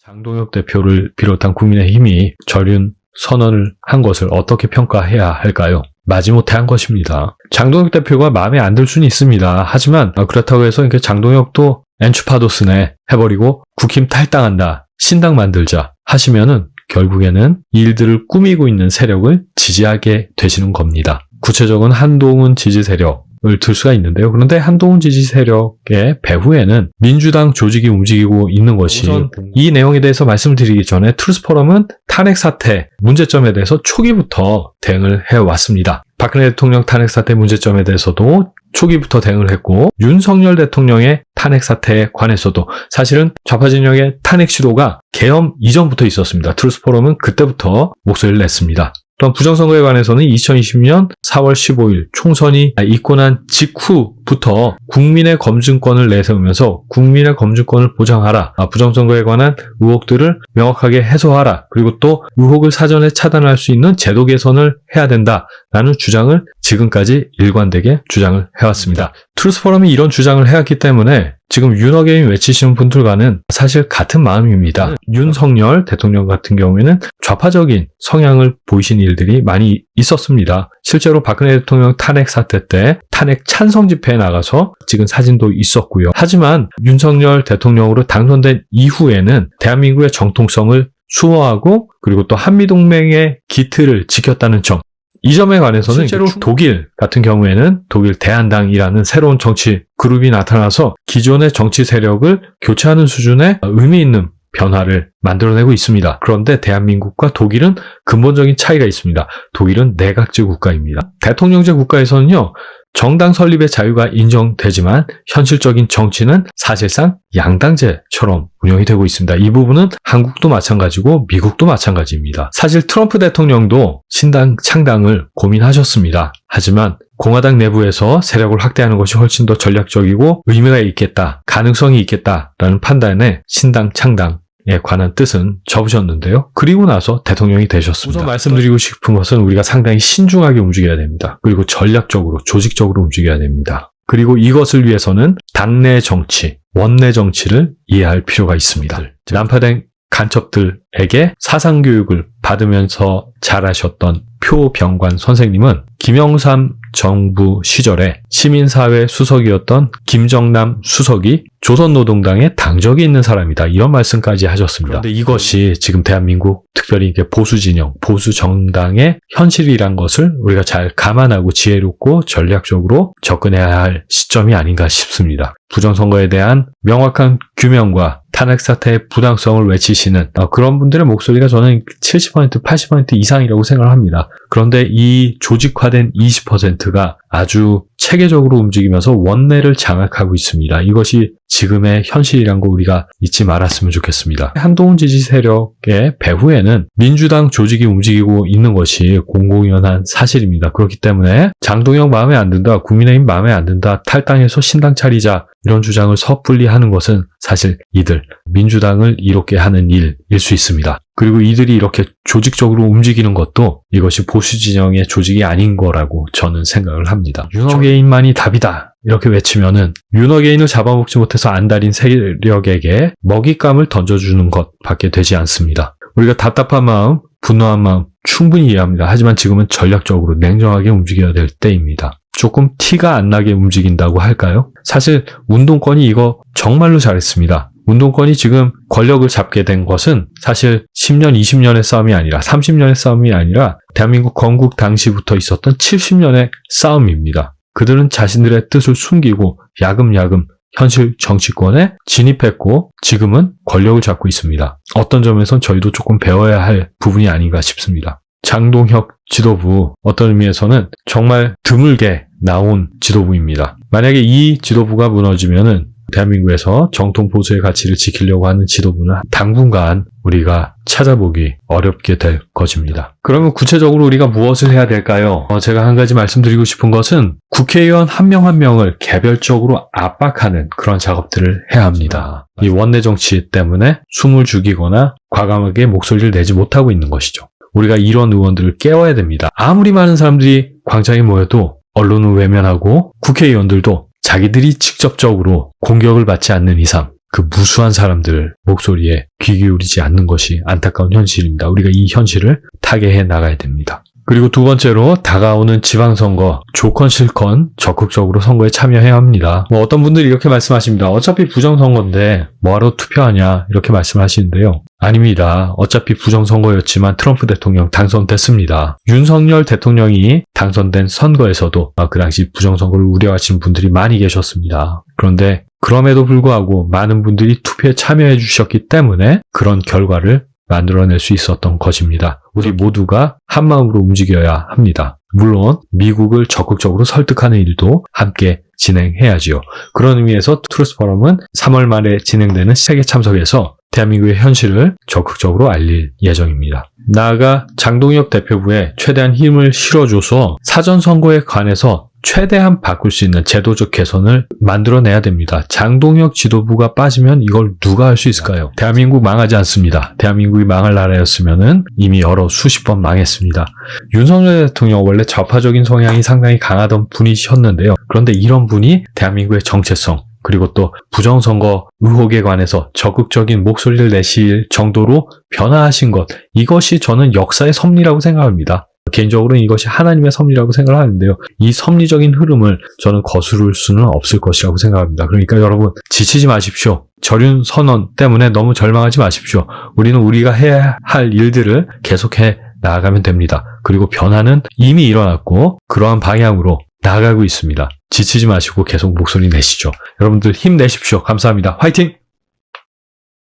장동혁 대표를 비롯한 국민의힘이 전륜 선언을 한 것을 어떻게 평가해야 할까요? 마지못해 한 것입니다. 장동혁 대표가 마음에 안 들 수는 있습니다. 하지만 그렇다고 해서 장동혁도 엔추파도스네 해버리고 국힘 탈당한다, 신당 만들자 하시면은 결국에는 이 일들을 꾸미고 있는 세력을 지지하게 되시는 겁니다. 구체적으로 한동훈 지지 세력을 들 수가 있는데요. 그런데 한동훈 지지 세력의 배후에는 민주당 조직이 움직이고 있는 것이, 이 내용에 대해서 말씀드리기 전에 트루스포럼은 탄핵 사태 문제점에 대해서 초기부터 대응을 해왔습니다. 박근혜 대통령 탄핵 사태 문제점에 대해서도 초기부터 대응을 했고, 윤석열 대통령의 탄핵 사태에 관해서도 사실은 좌파 진영의 탄핵 시도가 계엄 이전부터 있었습니다. 트루스포럼은 그때부터 목소리를 냈습니다. 또한 부정선거에 관해서는 2020년 4월 15일 총선이 있고 난 직후부터 국민의 검증권을 내세우면서 국민의 검증권을 보장하라, 부정선거에 관한 의혹들을 명확하게 해소하라, 그리고 또 의혹을 사전에 차단할 수 있는 제도 개선을 해야 된다라는 주장을 지금까지 일관되게 주장을 해왔습니다. 트루스포럼이 이런 주장을 해왔기 때문에 지금 윤어게인 외치시는 분들과는 사실 같은 마음입니다. 윤석열 대통령 같은 경우에는 좌파적인 성향을 보이신 일들이 많이 있었습니다. 실제로 박근혜 대통령 탄핵 사태 때 탄핵 찬성 집회에 나가서 찍은 사진도 있었고요. 하지만 윤석열 대통령으로 당선된 이후에는 대한민국의 정통성을 수호하고, 그리고 또 한미동맹의 기틀을 지켰다는 점, 이 점에 관해서는 실제로 독일 같은 경우에는 독일 대한당이라는 새로운 정치 그룹이 나타나서 기존의 정치 세력을 교체하는 수준의 의미 있는 변화를 만들어내고 있습니다. 그런데 대한민국과 독일은 근본적인 차이가 있습니다. 독일은 내각제 국가입니다. 대통령제 국가에서는요, 정당 설립의 자유가 인정되지만 현실적인 정치는 사실상 양당제처럼 운영이 되고 있습니다. 이 부분은 한국도 마찬가지고 미국도 마찬가지입니다. 사실 트럼프 대통령도 신당 창당을 고민하셨습니다. 하지만 공화당 내부에서 세력을 확대하는 것이 훨씬 더 전략적이고 의미가 있겠다, 가능성이 있겠다라는 판단에 신당 창당에 관한 뜻은 접으셨는데요. 그리고 나서 대통령이 되셨습니다. 우선 말씀드리고 싶은 것은 우리가 상당히 신중하게 움직여야 됩니다. 그리고 전략적으로, 조직적으로 움직여야 됩니다. 그리고 이것을 위해서는 당내 정치, 원내 정치를 이해할 필요가 있습니다. 난파된 간첩들에게 사상교육을 받으면서 잘하셨던 표병관 선생님은 김영삼 정부 시절에 시민사회 수석이었던 김정남 수석이 조선노동당의 당적이 있는 사람이다, 이런 말씀까지 하셨습니다. 그런데 이것이 지금 대한민국, 특별히 이게 보수진영, 보수정당의 현실이란 것을 우리가 잘 감안하고 지혜롭고 전략적으로 접근해야 할 시점이 아닌가 싶습니다. 부정선거에 대한 명확한 규명과 탄핵 사태의 부당성을 외치시는 그런 분들의 목소리가 저는 70%, 80% 이상이라고 생각을 합니다. 그런데 이 조직화된 20%가 아주 체계적으로 움직이면서 원내를 장악하고 있습니다. 이것이 지금의 현실이란 거 우리가 잊지 말았으면 좋겠습니다. 한동훈 지지 세력의 배후에는 민주당 조직이 움직이고 있는 것이 공공연한 사실입니다. 그렇기 때문에 장동혁 마음에 안 든다, 국민의힘 마음에 안 든다, 탈당해서 신당 차리자, 이런 주장을 섣불리 하는 것은 사실 이들, 민주당을 이롭게 하는 일일 수 있습니다. 그리고 이들이 이렇게 조직적으로 움직이는 것도 이것이 보수 진영의 조직이 아닌 거라고 저는 생각을 합니다. 윤어게인만이 답이다, 이렇게 외치면은 윤어게인을 잡아먹지 못해서 안달인 세력에게 먹잇감을 던져주는 것밖에 되지 않습니다. 우리가 답답한 마음, 분노한 마음 충분히 이해합니다. 하지만 지금은 전략적으로 냉정하게 움직여야 될 때입니다. 조금 티가 안 나게 움직인다고 할까요? 사실 운동권이 이거 정말로 잘했습니다. 운동권이 지금 권력을 잡게 된 것은 사실 10년, 20년의 싸움이 아니라 30년의 싸움이 아니라 대한민국 건국 당시부터 있었던 70년의 싸움입니다. 그들은 자신들의 뜻을 숨기고 야금야금 현실 정치권에 진입했고 지금은 권력을 잡고 있습니다. 어떤 점에선 저희도 조금 배워야 할 부분이 아닌가 싶습니다. 장동혁 지도부, 어떤 의미에서는 정말 드물게 나온 지도부입니다. 만약에 이 지도부가 무너지면은 대한민국에서 정통 보수의 가치를 지키려고 하는 지도부는 당분간 우리가 찾아보기 어렵게 될 것입니다. 그러면 구체적으로 우리가 무엇을 해야 될까요? 제가 한 가지 말씀드리고 싶은 것은 국회의원 한 명 한 명을 개별적으로 압박하는 그런 작업들을 해야 합니다. 이 원내 정치 때문에 숨을 죽이거나 과감하게 목소리를 내지 못하고 있는 것이죠. 우리가 이런 의원들을 깨워야 됩니다. 아무리 많은 사람들이 광장에 모여도 언론을 외면하고 국회의원들도 자기들이 직접적으로 공격을 받지 않는 이상 그 무수한 사람들 목소리에 귀 기울이지 않는 것이 안타까운 현실입니다. 우리가 이 현실을 타개해 나가야 됩니다. 그리고 두 번째로 다가오는 지방선거, 좋건 싫건 적극적으로 선거에 참여해야 합니다. 어떤 분들이 이렇게 말씀하십니다. 어차피 부정선거인데 뭐하러 투표하냐 이렇게 말씀하시는데요. 아닙니다. 어차피 부정선거였지만 트럼프 대통령 당선됐습니다. 윤석열 대통령이 당선된 선거에서도 그 당시 부정선거를 우려하시는 분들이 많이 계셨습니다. 그런데 그럼에도 불구하고 많은 분들이 투표에 참여해 주셨기 때문에 그런 결과를 만들어낼 수 있었던 것입니다. 우리 모두가 한마음으로 움직여야 합니다. 물론 미국을 적극적으로 설득하는 일도 함께 진행해야지요. 그런 의미에서 트루스 포럼은 3월 말에 진행되는 세계 참석에서 대한민국의 현실을 적극적으로 알릴 예정입니다. 나아가 장동혁 대표부에 최대한 힘을 실어줘서 사전선거에 관해서 최대한 바꿀 수 있는 제도적 개선을 만들어내야 됩니다. 장동혁 지도부가 빠지면 이걸 누가 할 수 있을까요? 대한민국 망하지 않습니다. 대한민국이 망할 나라였으면 이미 여러 수십 번 망했습니다. 윤석열 대통령 원래 좌파적인 성향이 상당히 강하던 분이셨는데요. 그런데 이런 분이 대한민국의 정체성 그리고 또 부정선거 의혹에 관해서 적극적인 목소리를 내실 정도로 변화하신 것, 이것이 저는 역사의 섭리라고 생각합니다. 개인적으로는 이것이 하나님의 섭리라고 생각을 하는데요. 이 섭리적인 흐름을 저는 거스를 수는 없을 것이라고 생각합니다. 그러니까 여러분 지치지 마십시오. 저륜 선언 때문에 너무 절망하지 마십시오. 우리는 우리가 해야 할 일들을 계속해 나아가면 됩니다. 그리고 변화는 이미 일어났고 그러한 방향으로 나아가고 있습니다. 지치지 마시고 계속 목소리 내시죠. 여러분들 힘내십시오. 감사합니다. 화이팅!